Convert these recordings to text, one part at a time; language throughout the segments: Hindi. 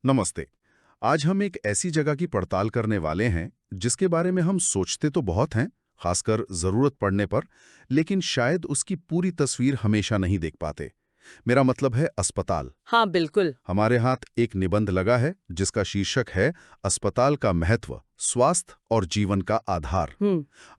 नमस्ते। आज हम एक ऐसी जगह की पड़ताल करने वाले हैं जिसके बारे में हम सोचते तो बहुत हैं, खासकर जरूरत पड़ने पर, लेकिन शायद उसकी पूरी तस्वीर हमेशा नहीं देख पाते। मेरा मतलब है अस्पताल। हाँ बिल्कुल। हमारे हाथ एक निबंध लगा है जिसका शीर्षक है अस्पताल का महत्व, स्वास्थ्य और जीवन का आधार।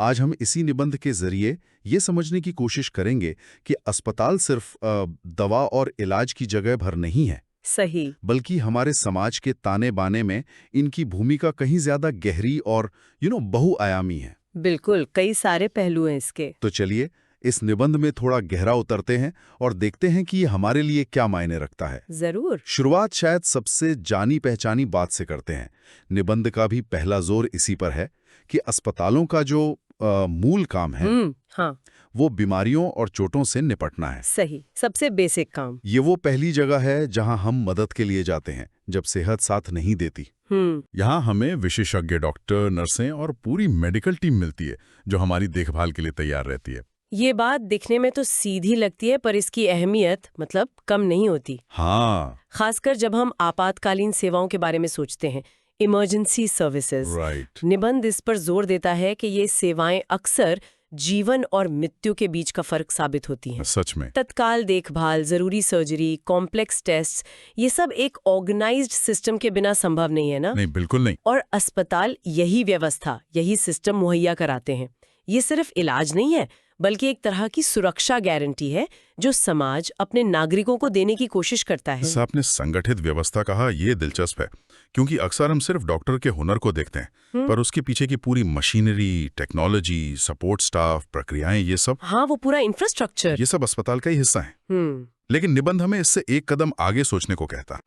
आज हम इसी निबंध के जरिए ये समझने की कोशिश करेंगे कि अस्पताल सिर्फ दवा और इलाज की जगह भर नहीं है, सही। बल्कि हमारे समाज के ताने बाने में इनकी भूमिका कहीं ज्यादा गहरी और बहुआयामी है। बिल्कुल, कई सारे पहलू हैं इसके। तो चलिए इस निबंध में थोड़ा गहरा उतरते हैं और देखते हैं कि ये हमारे लिए क्या मायने रखता है। जरूर। शुरुआत शायद सबसे जानी पहचानी बात से करते हैं। निबंध का भी पहला जोर इसी पर है कि अस्पतालों का जो मूल काम है, हाँ, वो बीमारियों और चोटों से निपटना है। सही, सबसे बेसिक काम। ये वो पहली जगह है जहां हम मदद के लिए जाते हैं जब सेहत साथ नहीं देती। यहाँ हमें विशेषज्ञ डॉक्टर, नर्सें और पूरी मेडिकल टीम मिलती है जो हमारी देखभाल के लिए तैयार रहती है। ये बात दिखने में तो सीधी लगती है, पर इसकी अहमियत मतलब कम नहीं होती। हाँ, खासकर जब हम आपातकालीन सेवाओं के बारे में सोचते हैं, इमरजेंसी सर्विसेज। राइट। निबंध इस पर जोर देता है कि ये सेवाएं अक्सर जीवन और मृत्यु के बीच का फर्क साबित होती हैं। सच में। तत्काल देखभाल, जरूरी सर्जरी, कॉम्प्लेक्स टेस्ट, ये सब एक ऑर्गेनाइज्ड सिस्टम के बिना संभव नहीं है ना? नहीं, बिल्कुल नहीं। और अस्पताल यही व्यवस्था, यही सिस्टम मुहैया कराते हैं। ये सिर्फ इलाज नहीं है, बल्कि एक तरह की सुरक्षा गारंटी है जो समाज अपने नागरिकों को देने की कोशिश करता है। जैसे आपने संगठित व्यवस्था कहा, ये दिलचस्प है, क्योंकि अक्सर हम सिर्फ डॉक्टर के हुनर को देखते हैं, पर उसके पीछे की पूरी मशीनरी, टेक्नोलॉजी, सपोर्ट स्टाफ, प्रक्रियाएं, ये सब। हाँ, वो पूरा इंफ्रास्ट्रक्चर। ये सब अस्पताल का ही हिस्सा है। लेकिन निबंध हमें इससे एक कदम आगे सोचने को कहता।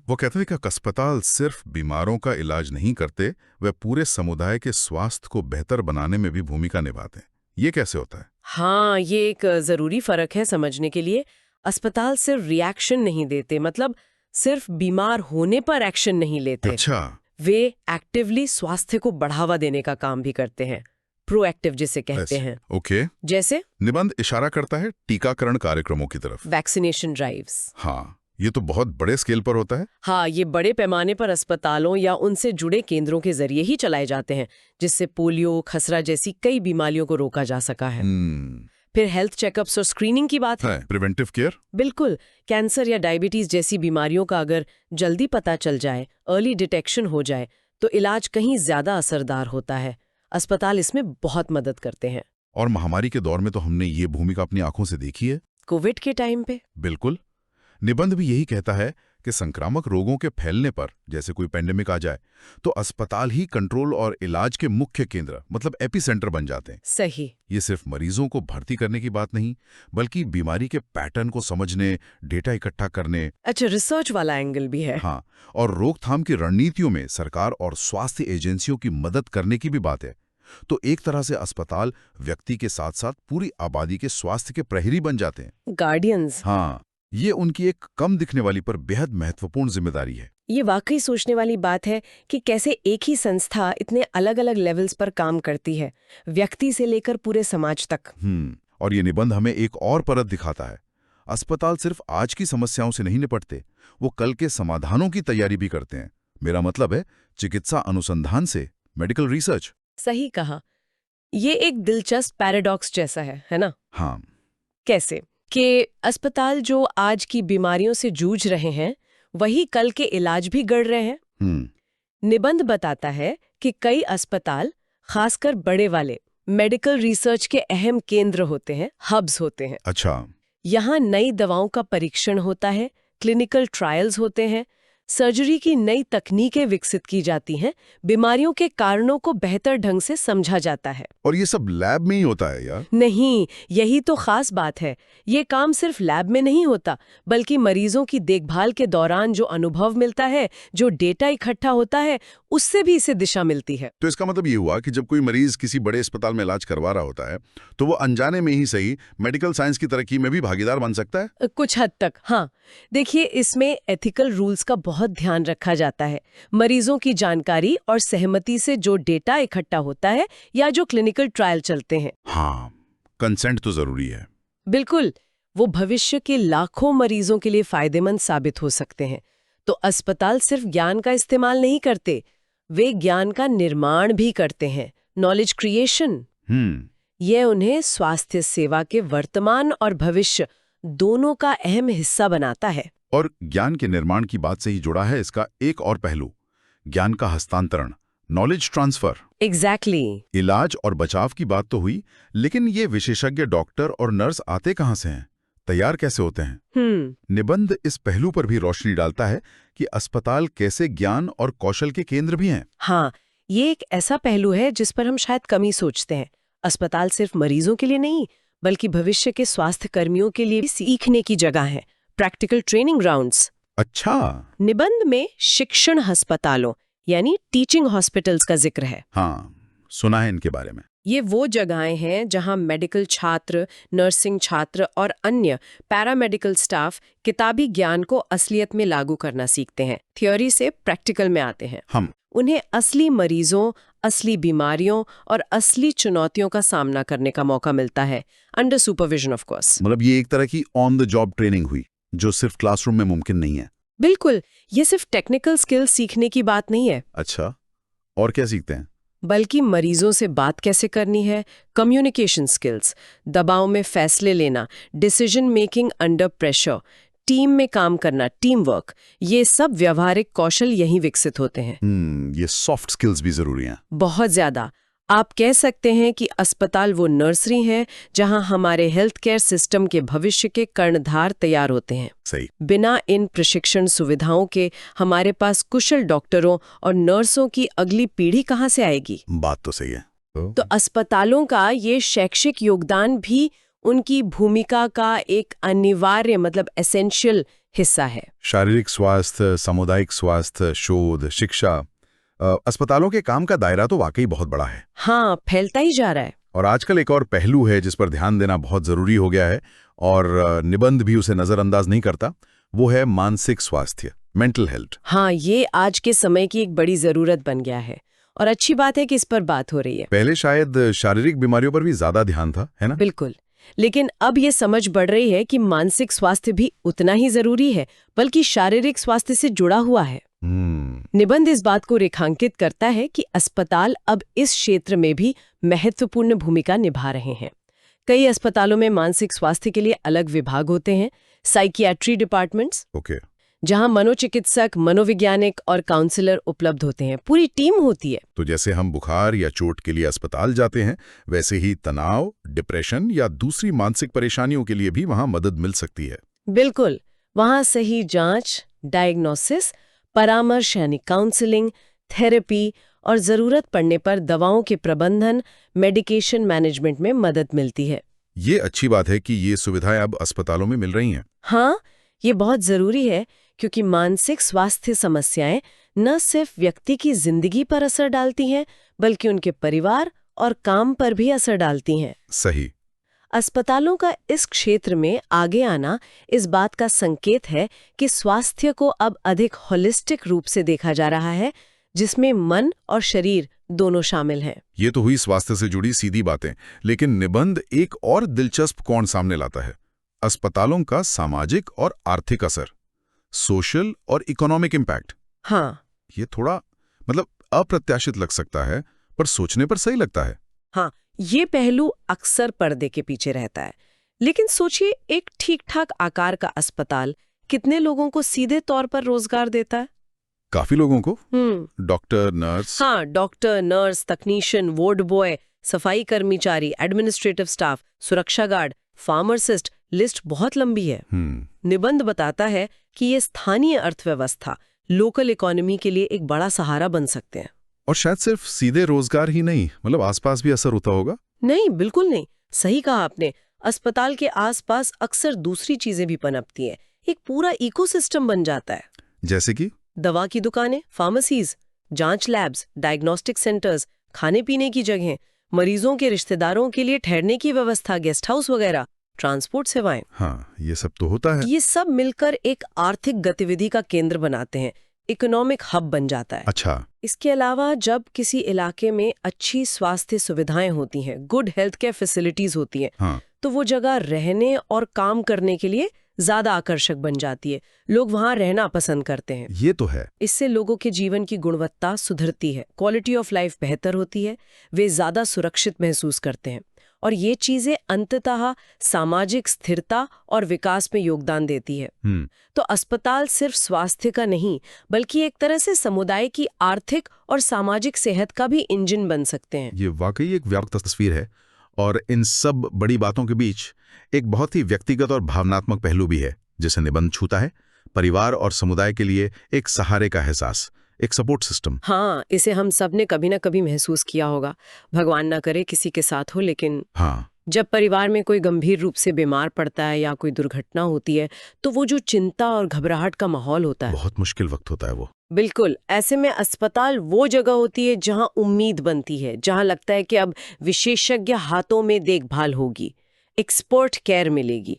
वो कहते हैं कि अस्पताल सिर्फ बीमारों का इलाज नहीं करते, वे पूरे समुदाय के स्वास्थ्य को बेहतर बनाने में भी भूमिका निभाते हैं। ये कैसे होता है? हाँ, ये एक जरूरी फर्क है समझने के लिए। अस्पताल सिर्फ रिएक्शन नहीं देते, मतलब सिर्फ बीमार होने पर एक्शन नहीं लेते। अच्छा। वे एक्टिवली स्वास्थ्य को बढ़ावा देने का काम भी करते हैं, प्रोएक्टिव जिसे कहते हैं। ओके। जैसे निबंध इशारा करता है टीकाकरण कार्यक्रमों की तरफ। Vaccination drives. हाँ, ये तो बहुत बड़े स्केल पर होता है। हाँ, ये बड़े पैमाने पर अस्पतालों या उनसे जुड़े केंद्रों के जरिए ही चलाए जाते हैं, जिससे पोलियो, खसरा जैसी कई बीमारियों को रोका जा सका है। फिर हेल्थ चेकअप्स और स्क्रीनिंग की बात है। Preventive care. बिल्कुल, कैंसर या डायबिटीज जैसी बीमारियों का अगर जल्दी पता चल जाए, अर्ली डिटेक्शन हो जाए, तो इलाज कहीं ज्यादा असरदार होता है। अस्पताल इसमें बहुत मदद करते हैं। और महामारी के दौर में तो हमने ये भूमिका अपनी आंखों से देखी है। कोविड के टाइम पे। बिल्कुल। निबंध भी यही कहता है कि संक्रामक रोगों के फैलने पर, जैसे कोई पेंडेमिक आ जाए, तो अस्पताल ही कंट्रोल और इलाज के मुख्य केंद्र, मतलब एपिसेंटर बन जाते हैं। सही। ये सिर्फ मरीजों को भर्ती करने की बात नहीं, बल्कि बीमारी के पैटर्न को समझने, डेटा इकट्ठा करने। अच्छा, रिसर्च वाला एंगल भी है। हाँ, और रोकथाम की रणनीतियों में सरकार और स्वास्थ्य एजेंसियों की मदद करने की भी बात है। तो एक तरह से अस्पताल व्यक्ति के साथ साथ पूरी आबादी के स्वास्थ्य के प्रहरी बन जाते हैं। गार्डियंस। हाँ, ये उनकी एक कम दिखने वाली पर बेहद महत्वपूर्ण जिम्मेदारी है। ये वाकई सोचने वाली बात है कि कैसे एक ही संस्था इतने अलग अलग लेवल्स पर काम करती है, व्यक्ति से लेकर पूरे समाज तक। और ये निबंध हमें एक और परत दिखाता है। अस्पताल सिर्फ आज की समस्याओं से नहीं निपटते, वो कल के समाधानों की तैयारी भी करते हैं। मेरा मतलब है चिकित्सा अनुसंधान से, मेडिकल रिसर्च। सही कहा। ये एक दिलचस्प पैराडॉक्स जैसा है ना? हाँ। कैसे कि अस्पताल जो आज की बीमारियों से जूझ रहे हैं, वही कल के इलाज भी गढ़ रहे हैं। निबंध बताता है कि कई अस्पताल, खासकर बड़े वाले, मेडिकल रिसर्च के अहम केंद्र होते हैं, हब्स होते हैं। अच्छा। यहाँ नई दवाओं का परीक्षण होता है, क्लिनिकल ट्रायल्स होते हैं, सर्जरी की नई तकनीकें विकसित की जाती हैं, बीमारियों के कारणों को बेहतर ढंग से समझा जाता है। और ये सब लैब में ही होता है यार? नहीं, यही तो खास बात है। ये काम सिर्फ लैब में नहीं होता, बल्कि मरीजों की देखभाल के दौरान जो अनुभव मिलता है, जो डेटा इकट्ठा होता है, उससे भी इसे दिशा मिलती है। तो इसका मतलब ये हुआ कि जब कोई मरीज किसी बड़े अस्पताल में इलाज करवा रहा होता है, तो वो अनजाने में ही सही मेडिकल साइंस की तरक्की में भी भागीदार बन सकता है। कुछ हद तक, हाँ। देखिए, इसमें एथिकल रूल्स का बहुत ध्यान रखा जाता है। मरीजों की जानकारी और सहमति से जो डेटा इकट्ठा होता है या जो क्लिनिकल ट्रायल चलते हैं। हाँ, कंसेंट तो जरूरी है। बिल्कुल, वो भविष्य के लाखों मरीजों के लिए फायदेमंद साबित हो सकते हैं। तो अस्पताल सिर्फ ज्ञान का इस्तेमाल नहीं करते, वे ज्ञान का निर्माण भी करते हैं, नॉलेज क्रिएशन। यह उन्हें स्वास्थ्य सेवा के वर्तमान और भविष्य दोनों का अहम हिस्सा बनाता है। और ज्ञान के निर्माण की बात से ही जुड़ा है इसका एक और पहलू, ज्ञान का हस्तांतरण, नॉलेज ट्रांसफर। एग्जैक्टली। इलाज और बचाव की बात तो हुई, लेकिन ये विशेषज्ञ डॉक्टर और नर्स आते कहाँ से हैं, तैयार कैसे होते हैं? निबंध इस पहलू पर भी रोशनी डालता है कि अस्पताल कैसे ज्ञान और कौशल के केंद्र भी हैं। हाँ, ये एक ऐसा पहलू है जिस पर हम शायद कम ही सोचते हैं। अस्पताल सिर्फ मरीजों के लिए नहीं, बल्कि भविष्य के स्वास्थ्य कर्मियों के लिए भी सीखने की जगह है, प्रैक्टिकल ट्रेनिंग ग्राउंड्स। अच्छा। निबंध में शिक्षण अस्पतालों यानी टीचिंग हॉस्पिटल्स का जिक्र है। हाँ, सुना है इनके बारे में। ये वो जगहें हैं जहां मेडिकल छात्र, नर्सिंग छात्र और अन्य पैरामेडिकल स्टाफ किताबी ज्ञान को असलियत में लागू करना सीखते हैं, थ्योरी से प्रैक्टिकल में आते हैं। उन्हें असली मरीजों, असली बीमारियों और असली चुनौतियों का सामना करने का मौका मिलता है, अंडर सुपरविजन ऑफ कोर्स। मतलब ये एक तरह की ऑन द जॉब ट्रेनिंग हुई, जो सिर्फ क्लासरूम में मुमकिन नहीं है। बिल्कुल, ये सिर्फ टेक्निकल स्किल्स सीखने की बात नहीं है। अच्छा, और क्या सीखते हैं? बल्कि मरीजों से बात कैसे करनी है, कम्युनिकेशन स्किल्स, दबाव में फैसले लेना, decision making under pressure, team में काम करना, टीम वर्क, ये सब व्यवहारिक कौशल यहीं विकसित होते हैं। ये सॉफ्ट स्किल्स भी जरूरी हैं। बहुत ज्यादा। आप कह सकते हैं कि अस्पताल वो नर्सरी है जहां हमारे हेल्थ केयर सिस्टम के भविष्य के कर्णधार तैयार होते हैं। सही। बिना इन प्रशिक्षण सुविधाओं के हमारे पास कुशल डॉक्टरों और नर्सों की अगली पीढ़ी कहां से आएगी? बात तो सही है। तो अस्पतालों का ये शैक्षिक योगदान भी उनकी भूमिका का एक अनिवार्य एसेंशियल हिस्सा है। शारीरिक स्वास्थ्य, सामुदायिक स्वास्थ्य, शोध, शिक्षा, अस्पतालों के काम का दायरा तो वाकई बहुत बड़ा है। हाँ, फैलता ही जा रहा है। और आजकल एक और पहलू है जिस पर ध्यान देना बहुत जरूरी हो गया है, और निबंध भी उसे नजरअंदाज नहीं करता, वो है मानसिक स्वास्थ्य, मेंटल हेल्थ। हाँ, ये आज के समय की एक बड़ी जरूरत बन गया है और अच्छी बात है कि इस पर बात हो रही है। पहले शायद शारीरिक बीमारियों पर भी ज्यादा ध्यान था, है ना? बिल्कुल, लेकिन अब ये समझ बढ़ रही है कि मानसिक स्वास्थ्य भी उतना ही जरूरी है, बल्कि शारीरिक स्वास्थ्य से जुड़ा हुआ है। निबंध इस बात को रेखांकित करता है कि अस्पताल अब इस क्षेत्र में भी महत्वपूर्ण भूमिका निभा रहे हैं। कई अस्पतालों में मानसिक स्वास्थ्य के लिए अलग विभाग होते हैं, साइकियाट्री डिपार्टमेंट्स, जहां मनोचिकित्सक, मनोवैज्ञानिक और काउंसलर उपलब्ध होते हैं, पूरी टीम होती है। तो जैसे हम बुखार या चोट के लिए अस्पताल जाते हैं, वैसे ही तनाव, डिप्रेशन या दूसरी मानसिक परेशानियों के लिए भी वहां मदद मिल सकती है। बिल्कुल, वहां सही जांच, डायग्नोसिस, परामर्श यानी काउंसलिंग, थेरेपी और जरूरत पड़ने पर दवाओं के प्रबंधन, मेडिकेशन मैनेजमेंट में मदद मिलती है। ये अच्छी बात है कि ये सुविधाएं अब अस्पतालों में मिल रही हैं। हाँ, ये बहुत जरूरी है, क्योंकि मानसिक स्वास्थ्य समस्याएं न सिर्फ व्यक्ति की जिंदगी पर असर डालती हैं, बल्कि उनके परिवार और काम पर भी असर डालती हैं। सही। अस्पतालों का इस क्षेत्र में आगे आना इस बात का संकेत है कि स्वास्थ्य को अब अधिक होलिस्टिक रूप से देखा जा रहा है, जिसमें मन और शरीर दोनों शामिल हैं। ये तो हुई स्वास्थ्य से जुड़ी सीधी बातें, लेकिन निबंध एक और दिलचस्प कोण सामने लाता है, अस्पतालों का सामाजिक और आर्थिक असर, सोशल और इकोनॉमिक इम्पैक्ट। हाँ, ये थोड़ा अप्रत्याशित लग सकता है, पर सोचने पर सही लगता है। हाँ, ये पहलू अक्सर पर्दे के पीछे रहता है, लेकिन सोचिए, एक ठीक-ठाक आकार का अस्पताल कितने लोगों को सीधे तौर पर रोजगार देता है? काफी लोगों को। Doctor, nurse. हाँ, डॉक्टर, नर्स, तकनीशियन, वार्ड बॉय, सफाई कर्मचारी, एडमिनिस्ट्रेटिव स्टाफ, सुरक्षा गार्ड, फार्मासिस्ट, लिस्ट बहुत लंबी है। निबंध बताता है कि ये स्थानीय अर्थव्यवस्था, लोकल इकोनॉमी के लिए एक बड़ा सहारा बन सकते हैं। और शायद सिर्फ सीधे रोजगार ही नहीं, आसपास भी असर होता होगा। नहीं, बिल्कुल नहीं, सही कहा आपने। अस्पताल के आसपास अक्सर दूसरी चीजें भी पनपती हैं, एक पूरा इकोसिस्टम बन जाता है। जैसे कि दवा की दुकानें, फार्मेसीज, जांच लैब्स, डायग्नोस्टिक सेंटर्स, खाने पीने की जगहें, मरीजों के रिश्तेदारों के लिए ठहरने की व्यवस्था, गेस्ट हाउस वगैरह, ट्रांसपोर्ट सेवाएं। हाँ, ये सब तो होता है। ये सब मिलकर एक आर्थिक गतिविधि का केंद्र बनाते हैं, इकोनॉमिक हब बन जाता है। अच्छा। इसके अलावा जब किसी इलाके में अच्छी स्वास्थ्य सुविधाएं होती हैं, गुड हेल्थ केयर फैसिलिटीज होती हैं, हाँ। तो वो जगह रहने और काम करने के लिए ज्यादा आकर्षक बन जाती है। लोग वहां रहना पसंद करते हैं। ये तो है। इससे लोगों के जीवन की गुणवत्ता सुधरती है, क्वालिटी ऑफ लाइफ बेहतर होती है, वे ज्यादा सुरक्षित महसूस करते हैं और ये चीजें अंततः सामाजिक स्थिरता और विकास में योगदान देती है। तो अस्पताल सिर्फ स्वास्थ्य का नहीं, बल्कि एक तरह से समुदाय की आर्थिक और सामाजिक सेहत का भी इंजन बन सकते हैं। ये वाकई एक व्यापक तस्वीर है और इन सब बड़ी बातों के बीच एक बहुत ही व्यक्तिगत और भावनात्मक पहलू भी है जिसे निबंध छूता है। परिवार और समुदाय के लिए एक सहारे का एहसास, एक सपोर्ट सिस्टम। हाँ, इसे हम सब ने कभी ना कभी महसूस किया होगा। भगवान ना करे किसी के साथ हो, लेकिन हाँ, जब परिवार में कोई गंभीर रूप से बीमार पड़ता है या कोई दुर्घटना होती है, तो वो जो चिंता और घबराहट का माहौल होता है, बहुत मुश्किल वक्त होता है वो। बिल्कुल। ऐसे में अस्पताल वो जगह होती है जहां उम्मीद बनती है, जहां लगता है कि अब विशेषज्ञ हाथों में देखभाल होगी, एक्सपर्ट केयर मिलेगी।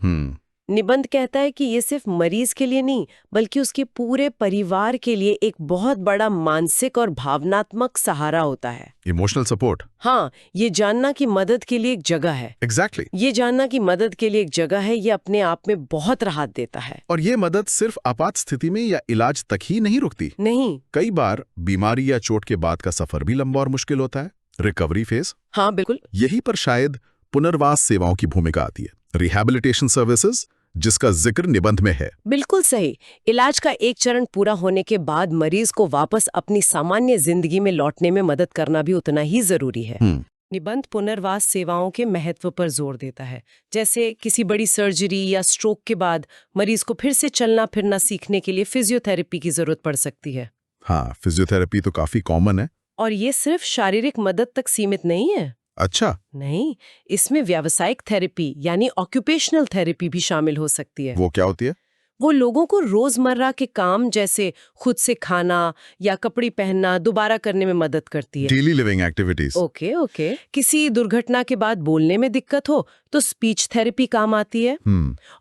निबंध कहता है कि ये सिर्फ मरीज के लिए नहीं, बल्कि उसके पूरे परिवार के लिए एक बहुत बड़ा मानसिक और भावनात्मक सहारा होता है। Emotional support. हाँ, ये जानना कि मदद के लिए एक जगह है। एग्जैक्टली। ये जानना कि मदद के लिए एक जगह है, ये अपने आप में बहुत राहत देता है। और ये मदद सिर्फ आपात स्थिति में या इलाज तक ही नहीं रुकती। नहीं, कई बार बीमारी या चोट के बाद का सफर भी लंबा और मुश्किल होता है, रिकवरी फेज। हाँ बिल्कुल। यही पर शायद पुनर्वास सेवाओं की भूमिका आती है, रिहैबिलिटेशन सर्विसेज, जिसका जिक्र निबंध में है। बिल्कुल सही। इलाज का एक चरण पूरा होने के बाद मरीज को वापस अपनी सामान्य जिंदगी में लौटने में मदद करना भी उतना ही जरूरी है। निबंध पुनर्वास सेवाओं के महत्व पर जोर देता है। जैसे किसी बड़ी सर्जरी या स्ट्रोक के बाद मरीज को फिर से चलना फिरना सीखने के लिए फिजियोथेरेपी की जरूरत पड़ सकती है। हाँ, फिजियोथेरेपी तो काफी कॉमन है। और ये सिर्फ शारीरिक मदद तक सीमित नहीं है। अच्छा। नहीं, इसमें व्यावसायिक थेरेपी यानी ऑक्यूपेशनल थेरेपी भी शामिल हो सकती है। वो क्या होती है? वो लोगों को रोजमर्रा के काम जैसे खुद से खाना या कपड़े पहनना दोबारा करने में मदद करती है। Daily living activities. ओके। किसी दुर्घटना के बाद बोलने में दिक्कत हो तो स्पीच थेरेपी काम आती है।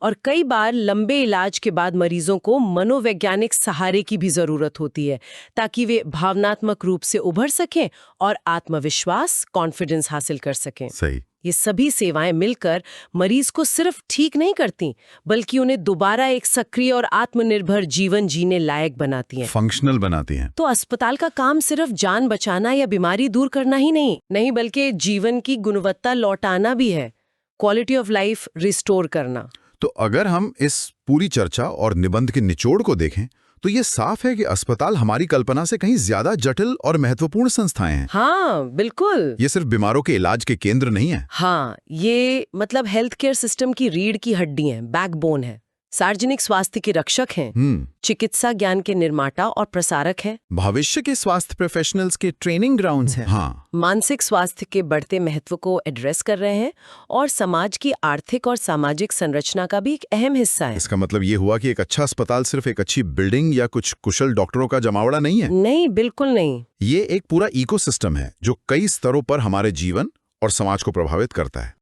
और कई बार लंबे इलाज के बाद मरीजों को मनोवैज्ञानिक सहारे की भी जरूरत होती है, ताकि वे भावनात्मक रूप से उभर सकें और आत्मविश्वास, कॉन्फिडेंस हासिल कर सकें। सही। ये सभी सेवाएं मिलकर मरीज को सिर्फ ठीक नहीं करती, बल्कि उन्हें दोबारा एक सक्रिय और आत्मनिर्भर जीवन जीने लायक बनाती हैं, फंक्शनल बनाती हैं। तो अस्पताल का काम सिर्फ जान बचाना या बीमारी दूर करना ही नहीं, बल्कि जीवन की गुणवत्ता लौटाना भी है, क्वालिटी ऑफ लाइफ रिस्टोर करना। तो अगर हम इस पूरी चर्चा और निबंध के निचोड़ को देखें तो ये साफ है कि अस्पताल हमारी कल्पना से कहीं ज्यादा जटिल और महत्वपूर्ण संस्थाएं हैं। हाँ बिल्कुल। ये सिर्फ बीमारों के इलाज के केंद्र नहीं है। हाँ, ये मतलब हेल्थ केयर सिस्टम की रीढ़ की हड्डी है, बैकबोन है, सार्वजनिक स्वास्थ्य के रक्षक हैं, चिकित्सा ज्ञान के निर्माता और प्रसारक हैं, भविष्य के स्वास्थ्य प्रोफेशनल्स के ट्रेनिंग ग्राउंड्स हैं। हाँ, मानसिक स्वास्थ्य के बढ़ते महत्व को एड्रेस कर रहे हैं और समाज की आर्थिक और सामाजिक संरचना का भी एक अहम हिस्सा है। इसका मतलब ये हुआ कि एक अच्छा अस्पताल सिर्फ एक अच्छी बिल्डिंग या कुछ कुशल डॉक्टरों का जमावड़ा नहीं है। नहीं, बिल्कुल नहीं। ये एक पूरा इकोसिस्टम है जो कई स्तरों पर हमारे जीवन और समाज को प्रभावित करता है।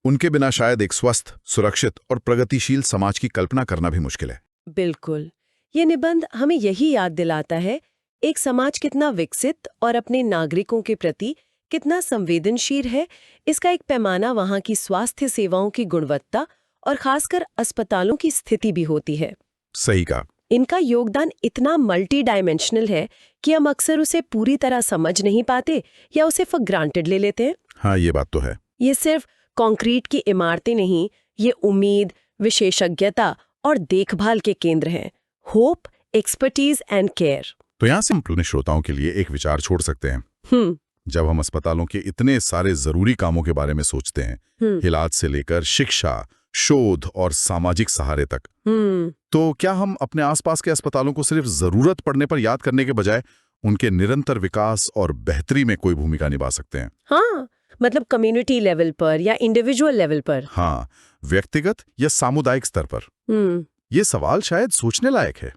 उनके बिना शायद एक स्वस्थ, सुरक्षित और प्रगतिशील समाज की कल्पना करना भी मुश्किल है। बिल्कुल। ये निबंध हमें यही याद दिलाता है, एक समाज कितना विकसित और अपने नागरिकों के प्रति कितना संवेदनशील है, इसका एक पैमाना वहाँ की स्वास्थ्य सेवाओं की गुणवत्ता और खासकर अस्पतालों की स्थिति भी होती है। सही कहा। इनका योगदान इतना मल्टी डायमेंशनल है कि हम अक्सर उसे पूरी तरह समझ नहीं पाते या उसे फॉर ग्रांटेड ले लेते हैं। हाँ, ये बात तो है। ये सिर्फ कंक्रीट की इमारतें नहीं, ये उम्मीद, विशेषज्ञता और देखभाल के केंद्र हैं। Hope, expertise and care. तो यहाँ से हम अपने श्रोताओं के लिए एक विचार छोड़ सकते हैं। जब हम अस्पतालों के इतने सारे जरूरी कामों के बारे में सोचते हैं, इलाज से लेकर शिक्षा, शोध और सामाजिक सहारे तक, तो क्या हम अपने आसपास के अस्पतालों को सिर्फ जरूरत पड़ने पर याद करने के बजाय उनके निरंतर विकास और बेहतरी में कोई भूमिका निभा सकते हैं? हाँ, मतलब कम्युनिटी लेवल पर या इंडिविजुअल लेवल पर। हाँ, व्यक्तिगत या सामुदायिक स्तर पर। ये सवाल शायद सोचने लायक है।